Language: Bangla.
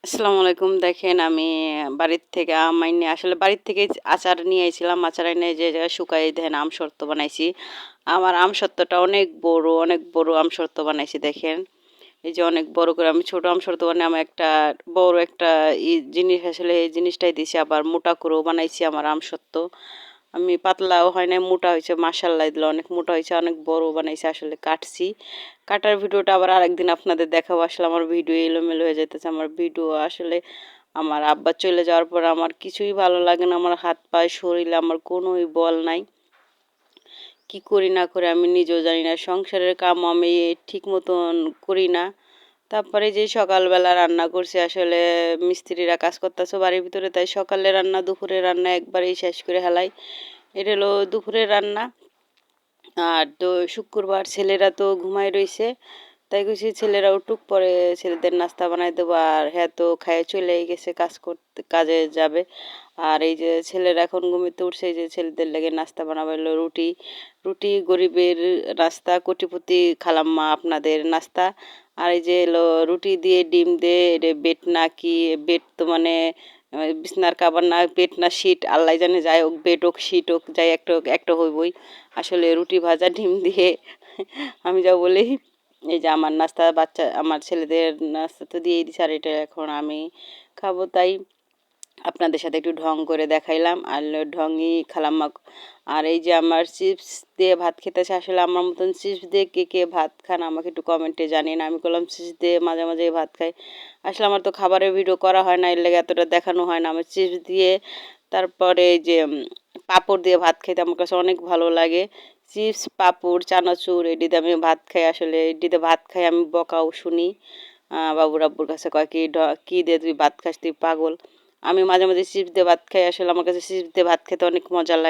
আসসালামু আলাইকুম। দেখেন আমি বাড়ির থেকে আম আইনে আসলে বাড়ির থেকে আচার নিয়ে আইছিলাম। আচার এনে যে জায়গায় শুকাই দেখেন আমসত্ত্ব বানাইছি। আমার আমসত্ত্বটা অনেক বড় আমসত্ত্ব বানাইছি দেখেন। এই যে অনেক বড় করে আমি ছোট আমসত্ত্ব বানাই আমার একটা বড় একটা জিনিস আসলে এই জিনিসটাই দিছি আবার মোটা করেও বানাইছি আমার আমসত্ত্ব। আমি পাতলাও হয় নাই, মোটা হয়েছে মাশাআল্লাহ দিলে অনেক মোটা হয়েছে, অনেক বড় বানাইছে আসলে কাটছি। কাটার ভিডিওটা আবার আরেকদিন আপনাদের দেখাবো। আসলে আমার ভিডিও এলোমেলো হয়ে যাইতেছে। আমার ভিডিও আসলে আমার আব্বা চলে যাওয়ার পর আমার কিছুই ভালো লাগে না। আমার হাত পায়ে শরীরে আমার কোনোই বল নাই। কি করি না করে আমি নিজেও জানি না। সংসারের কাম আমি ঠিক মতন করি না। তারপরে যে সকালবেলা রান্না করছি আসলে মিস্ত্রিরা কাজ করতেছে বাড়ির ভিতরে, তাই সকালে রান্না দুপুরে রান্না একবারেই শেষ করে হেলাই। এটা হলো দুপুরের রান্না। আর তো শুক্রবার ছেলেরা তো ঘুমায় রইছে, তাই কইছি ছেলেরা উঠুক পরে ছেলেদের নাস্তা বানাই দেবো। আর হ্যাঁ তো খায়ে চলে গেছে কাজ করতে, কাজে যাবে। আর এই যে ছেলেরা এখন ঘুমিতে উঠছে, এই যে ছেলেদের লেগে নাস্তা বানাবো হলো রুটি। রুটি গরিবের নাস্তা, কোটিপতি খালাম্মা আপনাদের নাস্তা। আর এই যে এলো রুটি দিয়ে ডিম দিয়ে এটা বেট না কি, বেট তো মানে বিছনার কাবার না, বেট না শীট আল্লাহ জানে, যাই হোক বেট হোক শীট হোক যাই একটা হোক, একটা হইবই। আসলে রুটি ভাজা ডিম দিয়ে আমি যা বলি। এই যে আমার নাস্তা বাচ্চা আমার ছেলেদের নাস্তা তো দিয়েই দিছে, আর এটা এখন আমি খাবো, তাই আপনাদের সাথে একটু ঢং করে দেখাইলাম। আর ঢংই খালাম্মা। আর এই যে আমার চিপস দিয়ে ভাত খেতেছে, আসলে আমার মতন চিপস দিয়ে কে কে ভাত খান আমাকে একটু কমেন্টে জানিয়ে না। আমি করলাম চিপস দিয়ে মাঝে মাঝে ভাত খাই। আসলে আমার তো খাবারের ভিডিও করা হয় না, এর লেগে এতটা দেখানো হয় না। আমার চিপস দিয়ে তারপরে এই যে পাঁপড় দিয়ে ভাত খেতে আমার কাছে অনেক ভালো লাগে। চিপস পাঁপড় চানাচুর এটিতে আমি ভাত খাই, আসলে এটিতে ভাত খাই আমি বকাও শুনি। বাবুর আব্বুর কাছে কয় কি কি দিয়ে তুই ভাত খাস, তুই পাগল। আমি মাঝে মাঝে চিপস দিয়ে ভাত খাই, আসলে আমার কাছে চিপস দিয়ে ভাত খেতে অনেক মজা লাগে।